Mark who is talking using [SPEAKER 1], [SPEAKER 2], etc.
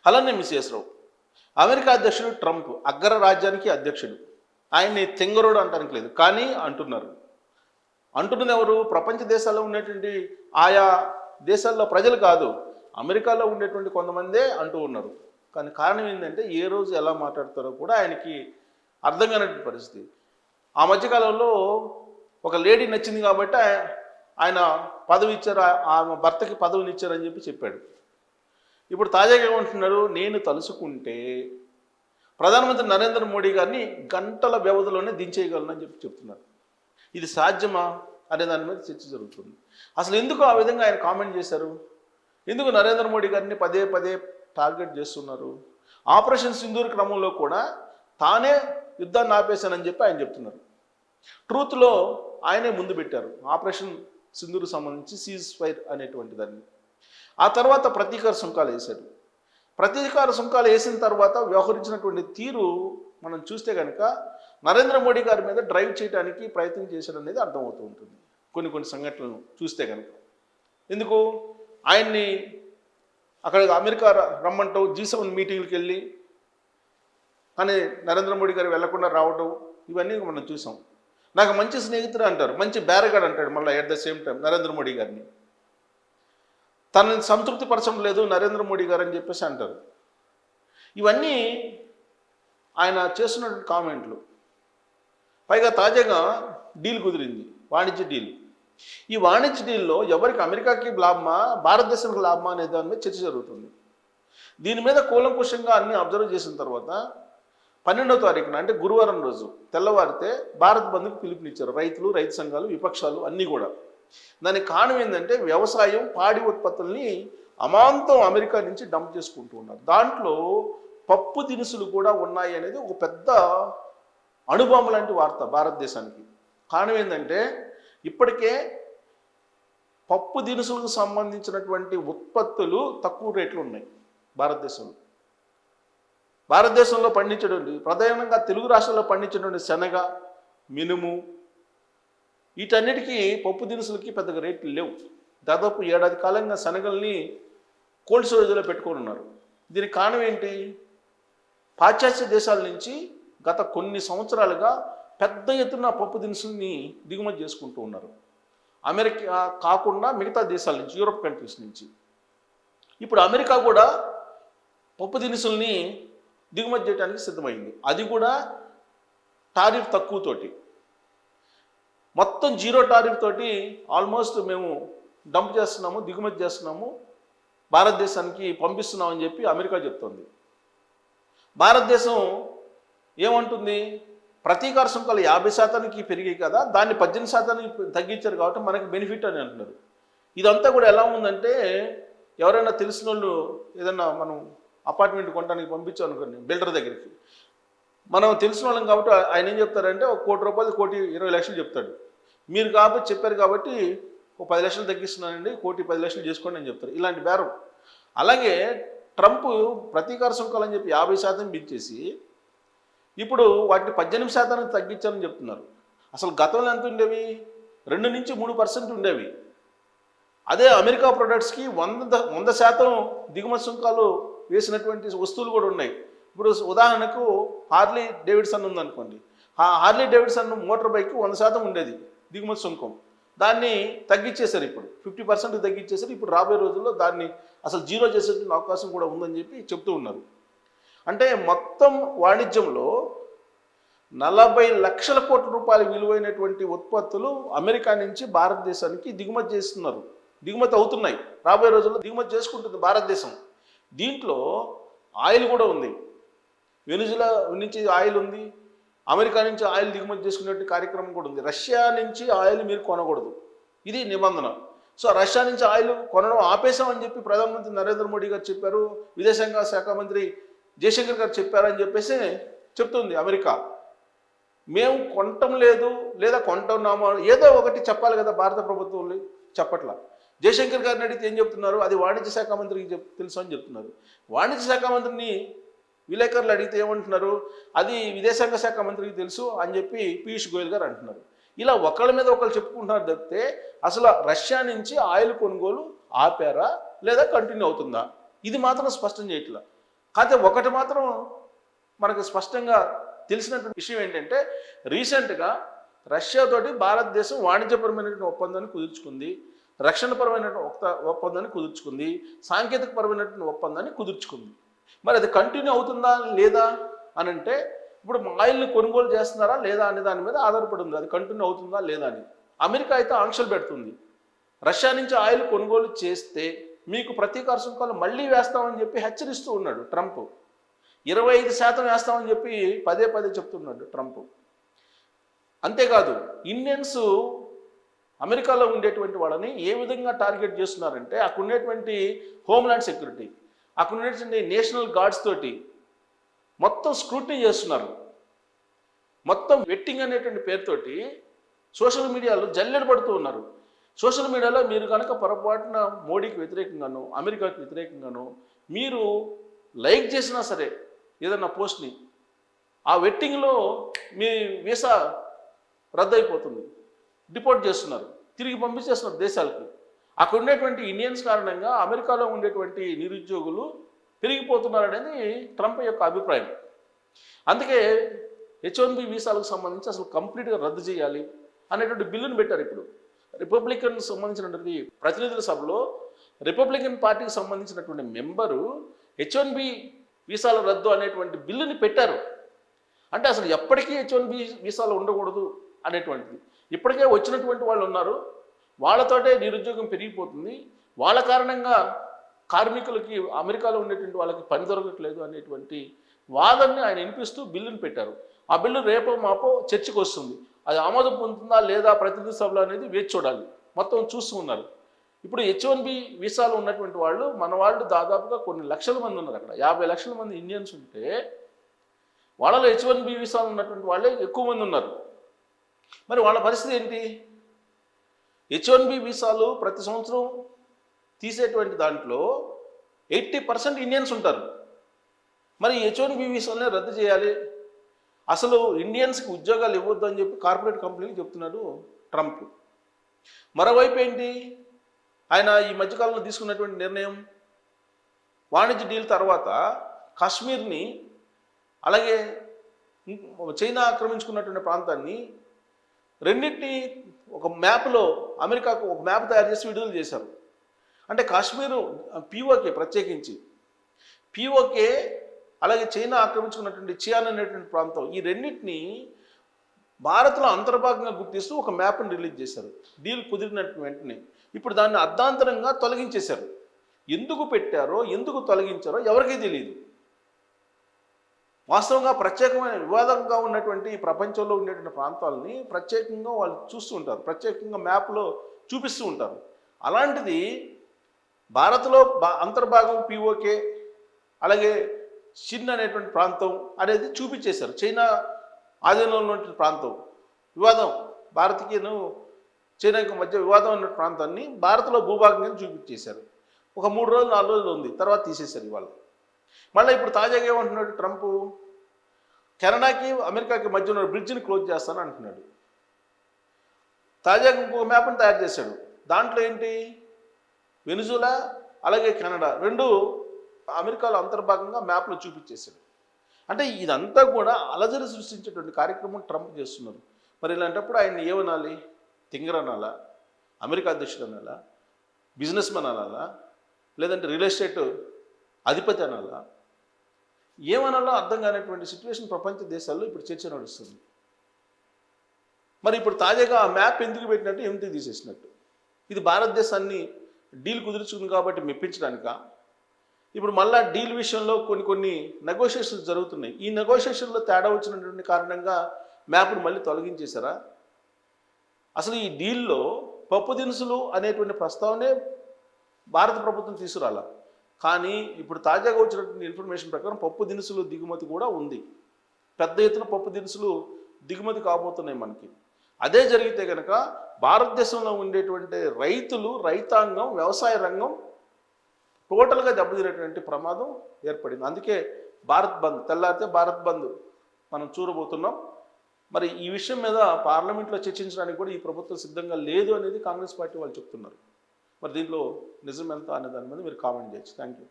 [SPEAKER 1] అలానే మిస్ఎస్ రావు. అమెరికా అధ్యక్షుడు ట్రంప్ అగ్ర రాజ్యానికి అధ్యక్షుడు. ఆయన్ని తెంగరోడు అంటానికి లేదు, కానీ అంటున్నారు. అంటున్నది ఎవరు? ప్రపంచ దేశాల్లో ఉన్నటువంటి ఆయా దేశాల్లో ప్రజలు కాదు, అమెరికాలో ఉండేటువంటి కొంతమందే అంటూ ఉన్నారు. కానీ కారణం ఏంటంటే ఏ రోజు ఎలా మాట్లాడతారో కూడా ఆయనకి అర్థం కానటువంటి పరిస్థితి. ఆ మధ్యకాలంలో ఒక లేడీ నచ్చింది కాబట్టి ఆయన పదవి ఇచ్చారు, ఆమె భర్తకి పదవిని ఇచ్చారని చెప్పాడు. ఇప్పుడు తాజాగా ఏమంటున్నారు? నేను తలుసుకుంటే ప్రధానమంత్రి నరేంద్ర మోడీ గారిని గంటల వ్యవధిలోనే దించేయగలనని చెప్తున్నారు. ఇది సాధ్యమా అనే దాని మీద చర్చ జరుగుతుంది. అసలు ఎందుకు ఆ విధంగా ఆయన కామెంట్ చేశారు? ఎందుకు నరేంద్ర మోడీ గారిని పదే పదే టార్గెట్ చేస్తున్నారు? ఆపరేషన్ సింధూర్ క్రమంలో కూడా తానే యుద్ధాన్ని ఆపేశానని ఆయన చెప్తున్నారు. ట్రూత్లో ఆయనే ముందు పెట్టారు ఆపరేషన్ సింధూర్ సంబంధించి సీజ్ ఫైర్ అనేటువంటి దాన్ని. ఆ తర్వాత ప్రతీకార సుంకాలు వేశాడు. ప్రతీకార సుంకాలు వేసిన తర్వాత వ్యవహరించినటువంటి తీరు మనం చూస్తే కనుక నరేంద్ర మోడీ గారి మీద డ్రైవ్ చేయడానికి ప్రయత్నం చేశాడు అనేది అర్థమవుతూ ఉంటుంది కొన్ని సంఘటనలను చూస్తే కనుక. ఎందుకు ఆయన్ని అక్కడ అమెరికా రమ్మంటూ G7 మీటింగ్కి వెళ్ళి కానీ నరేంద్ర మోడీ గారు వెళ్లకుండా రావడం ఇవన్నీ మనం చూసాం. నాకు మంచి స్నేహితుడు అంటారు, మంచి బేరగాడు అంటాడు మళ్ళీ at the same time Narendra Modi గారిని. తనని సంతృప్తి పరచడం లేదు నరేంద్ర మోడీ గారు అని చెప్పేసి అంటారు. ఇవన్నీ ఆయన చేస్తున్నటువంటి కామెంట్లు. పైగా తాజాగా డీల్ కుదిరింది, వాణిజ్య డీల్. ఈ వాణిజ్య డీల్లో ఎవరికి అమెరికాకి లాభమా భారతదేశానికి లాభమా అనే దాని మీద చర్చ జరుగుతుంది. దీని మీద కూలంకుషంగా అన్ని అబ్జర్వ్ చేసిన తర్వాత 12వ తారీఖున అంటే గురువారం రోజు తెల్లవారితే భారత్ బంద్కు పిలుపునిచ్చారు రైతులు, రైతు సంఘాలు, విపక్షాలు అన్నీ కూడా. దానికి కారణం ఏంటంటే వ్యవసాయం, పాడి ఉత్పత్తుల్ని అమాంతం అమెరికా నుంచి డంప్ చేసుకుంటూ ఉన్నారు. దాంట్లో పప్పు దినుసులు కూడా ఉన్నాయి అనేది ఒక పెద్ద అణుబాంబు లాంటి వార్త భారతదేశానికి. కారణం ఏంటంటే ఇప్పటికే పప్పు దినుసులకు సంబంధించినటువంటి ఉత్పత్తులు తక్కువ రేట్లు ఉన్నాయి భారతదేశంలో. భారతదేశంలో పండించేటువంటి ప్రధానంగా తెలుగు రాష్ట్రాల్లో పండించేటువంటి శనగ, మినుము వీటన్నిటికీ పప్పు దినుసులకి పెద్దగా రేట్లు లేవు. దాదాపు 7 ఏడాది కాలంగా శనగల్ని కోల్డ్ స్టోరేజ్లో పెట్టుకొని ఉన్నారు. దీనికి కారణం ఏంటి? పాశ్చాత్య దేశాల నుంచి గత కొన్ని సంవత్సరాలుగా పెద్ద ఎత్తున పప్పు దినుసుల్ని దిగుమతి చేసుకుంటూ ఉన్నారు. అమెరికా కాకుండా మిగతా దేశాల నుంచి, యూరోప్ కంట్రీస్ నుంచి. ఇప్పుడు అమెరికా కూడా పప్పు దినుసుల్ని దిగుమతి చేయడానికి సిద్ధమైంది. అది కూడా టారిఫ్ తక్కువతోటి, మొత్తం 0 టారిఫ్ తోటి ఆల్మోస్ట్ మేము డంప్ చేస్తున్నాము, దిగుమతి చేస్తున్నాము, భారతదేశానికి పంపిస్తున్నామని చెప్పి అమెరికా చెప్తుంది. భారతదేశం ఏమంటుంది? ప్రతీకార సుంకాలు 50% పెరిగాయి కదా, దాన్ని 18% తగ్గించారు కాబట్టి మనకి బెనిఫిట్ అని అంటున్నారు. ఇదంతా కూడా ఎలా ఉందంటే ఎవరైనా తెలిసిన వాళ్ళు ఏదన్నా మనం అపార్ట్మెంట్ కొనడానికి పంపించాం అనుకోండి బిల్డర్ దగ్గరికి, మనం తెలిసిన వాళ్ళం కాబట్టి ఆయన ఏం చెప్తారంటే ₹1 కోటి, ₹1,20,00,000 చెప్తాడు. మీరు కాబట్టి చెప్పారు కాబట్టి ఒక 10 లక్షలు తగ్గిస్తున్నానండి, ₹1,10,00,000 చేసుకోండి అని చెప్తారు. ఇలాంటి బేరం. అలాగే ట్రంప్ ప్రతీకార సుంకాలు అని చెప్పి 50% పెంచేసి ఇప్పుడు వాటిని 18% తగ్గించాలని చెప్తున్నారు. అసలు గతంలో ఎంత ఉండేవి? 2 నుంచి 3% ఉండేవి. అదే అమెరికా ప్రొడక్ట్స్కి 100% దిగుమతి సుంకాలు వేసినటువంటి వస్తువులు కూడా ఉన్నాయి. ఇప్పుడు ఉదాహరణకు హార్లీ డేవిడ్సన్ ఉందనుకోండి, ఆ హార్లీ డేవిడ్సన్ మోటార్ బైక్ 100% ఉండేది దిగుమతి సుంకం, దాన్ని తగ్గించేశారు. ఇప్పుడు 50% తగ్గించేశారు. ఇప్పుడు రాబోయే రోజుల్లో దాన్ని అసలు 0 చేసేటువంటి అవకాశం కూడా ఉందని చెప్తూ ఉన్నారు. అంటే మొత్తం వాణిజ్యంలో 40 లక్షల కోట్ల రూపాయల విలువైనటువంటి ఉత్పత్తులు అమెరికా నుంచి భారతదేశానికి దిగుమతి చేస్తున్నారు, దిగుమతి అవుతున్నాయి. రాబోయే రోజుల్లో దిగుమతి చేసుకుంటుంది భారతదేశం. దీంట్లో ఆయిల్ కూడా ఉంది, వెనిజులా నుంచి ఆయిల్ ఉంది, అమెరికా నుంచి ఆయిల్ దిగుమతి చేసుకునే కార్యక్రమం కూడా ఉంది. రష్యా నుంచి ఆయిల్ మీరు కొనకూడదు, ఇది నిబంధన. సో రష్యా నుంచి ఆయిల్ కొనడం ఆపేశామని చెప్పి ప్రధానమంత్రి నరేంద్ర మోడీ గారు చెప్పారు, విదేశాంగ శాఖ మంత్రి జయశంకర్ గారు చెప్పారని చెప్పేసి చెప్తుంది అమెరికా. మేము కొనటం లేదు లేదా కొంటున్నాము ఏదో ఒకటి చెప్పాలి కదా భారత ప్రభుత్వం, చెప్పట్లా. జయశంకర్ గారిని అడిగితే ఏం చెప్తున్నారు? అది వాణిజ్య శాఖ మంత్రికి తెలుసు అని చెప్తున్నారు. వాణిజ్య శాఖ మంత్రిని విలేకరులు అడిగితే ఏమంటున్నారు? అది విదేశాంగ శాఖ మంత్రికి తెలుసు అని చెప్పి పీయూష్ గోయల్ గారు అంటున్నారు. ఇలా ఒకళ్ళ మీద ఒకళ్ళు చెప్పుకుంటున్నారు తప్పితే అసలు రష్యా నుంచి ఆయిల్ కొనుగోలు ఆపారా లేదా కంటిన్యూ అవుతుందా ఇది మాత్రం స్పష్టం చేయట్లా. కాకపోతే ఒకటి మాత్రం మనకు స్పష్టంగా తెలిసినటువంటి విషయం ఏంటంటే రీసెంట్గా రష్యాతోటి భారతదేశం వాణిజ్యపరమైనటువంటి ఒప్పందాన్ని కుదుర్చుకుంది, రక్షణపరమైనటువంటి ఒప్పందాన్ని కుదుర్చుకుంది, సాంకేతికపరమైనటువంటి ఒప్పందాన్ని కుదుర్చుకుంది. మరి అది కంటిన్యూ అవుతుందా లేదా అని అంటే ఇప్పుడు ఆయిల్ని కొనుగోలు చేస్తున్నారా లేదా అనే దాని మీద ఆధారపడి ఉంది, అది కంటిన్యూ అవుతుందా లేదా అని. అమెరికా అయితే ఆంక్షలు పెడుతుంది, రష్యా నుంచి ఆయిల్ కొనుగోలు చేస్తే మీకు ప్రతీకార సుంకాలు మళ్ళీ వేస్తామని చెప్పి హెచ్చరిస్తూ ఉన్నాడు ట్రంప్. 25% వేస్తామని చెప్పి పదే పదే చెప్తున్నాడు ట్రంప్. అంతేకాదు ఇండియన్స్ అమెరికాలో ఉండేటువంటి వాళ్ళని ఏ విధంగా టార్గెట్ చేస్తున్నారంటే అక్కడ ఉండేటువంటి హోమ్లాండ్ సెక్యూరిటీ, అక్కడ ఉండేటువంటి నేషనల్ గార్డ్స్ తోటి మొత్తం స్క్రూటినీ చేస్తున్నారు. మొత్తం వెట్టింగ్ అనేటువంటి పేరుతోటి సోషల్ మీడియాలో జల్లెడ పడుతూ ఉన్నారు. సోషల్ మీడియాలో మీరు కనుక పొరపాటున మోడీకి వ్యతిరేకంగానో అమెరికాకి వ్యతిరేకంగానో మీరు లైక్ చేసినా సరే ఏదన్నా పోస్ట్ని, ఆ వెట్టింగ్లో మీ వీసా రద్దయిపోతుంది, డిపోర్ట్ చేస్తున్నారు, తిరిగి పంపించేస్తున్నారు దేశాలకి. అక్కడ ఉండేటువంటి ఇండియన్స్ కారణంగా అమెరికాలో ఉండేటువంటి నిరుద్యోగులు పెరిగిపోతున్నారనేది ట్రంప్ యొక్క అభిప్రాయం. అందుకే H1B వీసాలకు సంబంధించి అసలు కంప్లీట్గా రద్దు చేయాలి అనేటువంటి బిల్లును పెట్టారు. ఇప్పుడు రిపబ్లికన్ సంబంధించినటువంటి ప్రతినిధుల సభలో రిపబ్లికన్ పార్టీకి సంబంధించినటువంటి మెంబరు H1B వీసాల రద్దు అనేటువంటి బిల్లుని పెట్టారు. అంటే అసలు ఎప్పటికీ H1B వీసాలు ఉండకూడదు అనేటువంటిది. ఇప్పటికే వచ్చినటువంటి వాళ్ళు ఉన్నారు, వాళ్ళతోటే నిరుద్యోగం పెరిగిపోతుంది, వాళ్ళ కారణంగా కార్మికులకి అమెరికాలో ఉండేటువంటి వాళ్ళకి పని దొరకట్లేదు అనేటువంటి వాదనని ఆయన వినిపిస్తూ బిల్లుని పెట్టారు. ఆ బిల్లు రేపో మాపో చర్చకు వస్తుంది, అది ఆమోదం పొందుతుందా లేదా ప్రతినిధి సభలో అనేది వేచి చూడాలి. మొత్తం చూస్తూ ఉన్నారు. ఇప్పుడు H1B వీసాలు ఉన్నటువంటి వాళ్ళు మన వాళ్ళు దాదాపుగా కొన్ని లక్షల మంది ఉన్నారు. అక్కడ 50 లక్షల మంది ఇండియన్స్ ఉంటే వాళ్ళలో H1B వీసాలు ఉన్నటువంటి వాళ్ళే ఎక్కువ మంది ఉన్నారు. మరి వాళ్ళ పరిస్థితి ఏంటి? H1B వీసాలు ప్రతి సంవత్సరం తీసేటువంటి దాంట్లో 80% ఇండియన్స్ ఉంటారు. మరి H1B వీసాలనే రద్దు చేయాలి, అసలు ఇండియన్స్కి ఉద్యోగాలు ఇవ్వద్దు అని చెప్పి కార్పొరేట్ కంపెనీలు చెప్తున్నాడు ట్రంప్. మరోవైపు ఏంటి, ఆయన ఈ మధ్యకాలంలో తీసుకున్నటువంటి నిర్ణయం, వాణిజ్య డీల్ తర్వాత కాశ్మీర్ని అలాగే చైనా ఆక్రమించుకున్నటువంటి ప్రాంతాన్ని రెండింటినీ ఒక మ్యాప్లో అమెరికాకు ఒక మ్యాప్ తయారు చేసి విడుదల చేశారు. అంటే కాశ్మీరు పీఓకే ప్రత్యేకించి పీఓకే అలాగే చైనా ఆక్రమించుకున్నటువంటి చియాన్ అనేటువంటి ప్రాంతం, ఈ రెండింటినీ భారత్లో అంతర్భాగంగా గుర్తిస్తూ ఒక మ్యాప్ని రిలీజ్ చేశారు డీల్ కుదిరినట్టు వెంటనే. ఇప్పుడు దాన్ని అర్ధాంతరంగా తొలగించేశారు. ఎందుకు పెట్టారో ఎందుకు తొలగించారో ఎవరికీ తెలియదు. వాస్తవంగా ప్రత్యేకమైన వివాదంగా ఉన్నటువంటి ప్రపంచంలో ఉండేటువంటి ప్రాంతాలని ప్రత్యేకంగా వాళ్ళు చూస్తూ ఉంటారు, ప్రత్యేకంగా మ్యాప్లో చూపిస్తూ ఉంటారు. అలాంటిది భారత్లో అంతర్భాగం పీఓకే అలాగే చిన్ అనేటువంటి ప్రాంతం అనేది చూపించేశారు. చైనా ఆధీనంలో ఉన్నటువంటి ప్రాంతం, వివాదం భారత్కిను చైనాకి మధ్య వివాదం ఉన్న ప్రాంతాన్ని భారత్లో భూభాగంగా చూపించేశారు. ఒక 3 రోజులు 4 రోజులు ఉంది, తర్వాత తీసేశారు ఇవాళ. మళ్ళీ ఇప్పుడు తాజాగా ఏమంటున్నాడు ట్రంప్, కెనడాకి అమెరికాకి మధ్య ఉన్న బ్రిడ్జ్ని క్లోజ్ చేస్తాను అంటున్నాడు. తాజాగా ఇంకొక మ్యాప్ని తయారు చేశాడు. దాంట్లో ఏంటి, వెనుజులా అలాగే కెనడా రెండు అమెరికాలో అంతర్భాగంగా మ్యాప్లో చూపించేశాడు. అంటే ఇదంతా కూడా అలజడి సృష్టించేటువంటి కార్యక్రమం ట్రంప్ చేస్తున్నారు. మరి ఇలాంటప్పుడు ఆయన ఏమనాలి, తింగర్ అనాలా, అమెరికా అధ్యక్షుడు అనాలా, బిజినెస్ మ్యాన్ అనాలా, లేదంటే రియల్ ఎస్టేట్ అధిపతి అనాలా, ఏమనాలో అర్థం కానటువంటి సిచ్యువేషన్ ప్రపంచ దేశాల్లో ఇప్పుడు చర్చ నడుస్తుంది. మరి ఇప్పుడు తాజాగా ఆ మ్యాప్ ఎందుకు పెట్టినట్టు ఏమిటి తీసేసినట్టు, ఇది భారతదేశాన్ని డీల్ కుదుర్చుకుంది కాబట్టి మెప్పించడానిక? ఇప్పుడు మళ్ళా డీల్ విషయంలో కొన్ని నెగోషియేషన్స్ జరుగుతున్నాయి. ఈ నెగోషియేషన్లో తేడా వచ్చినటువంటి కారణంగా మ్యాప్ను మళ్ళీ తొలగించేశారా? అసలు ఈ డీల్లో పప్పు దినుసులు అనేటువంటి ప్రస్తావనే భారత ప్రభుత్వం తీసుకురాలా. కానీ ఇప్పుడు తాజాగా వచ్చినటువంటి ఇన్ఫర్మేషన్ ప్రకారం పప్పు దినుసులు దిగుమతి కూడా ఉంది. పెద్ద ఎత్తున పప్పు దినుసులు దిగుమతి కాబోతున్నాయి మనకి. అదే జరిగితే కనుక భారతదేశంలో ఉండేటువంటి రైతులు, రైతాంగం, వ్యవసాయ రంగం టోటల్గా దెబ్బతినేటువంటి ప్రమాదం ఏర్పడింది. అందుకే భారత్ బంద్, తెల్లారితే భారత్ బంద్ మనం చూడబోతున్నాం. మరి ఈ విషయం మీద పార్లమెంట్లో చర్చించడానికి కూడా ఈ ప్రభుత్వం సిద్ధంగా లేదు అనేది కాంగ్రెస్ పార్టీ వాళ్ళు చెప్తున్నారు. మరి దీంట్లో నిజం ఎంత అనే దాని మీద మీరు కామెంట్ చేయొచ్చు. Thank you.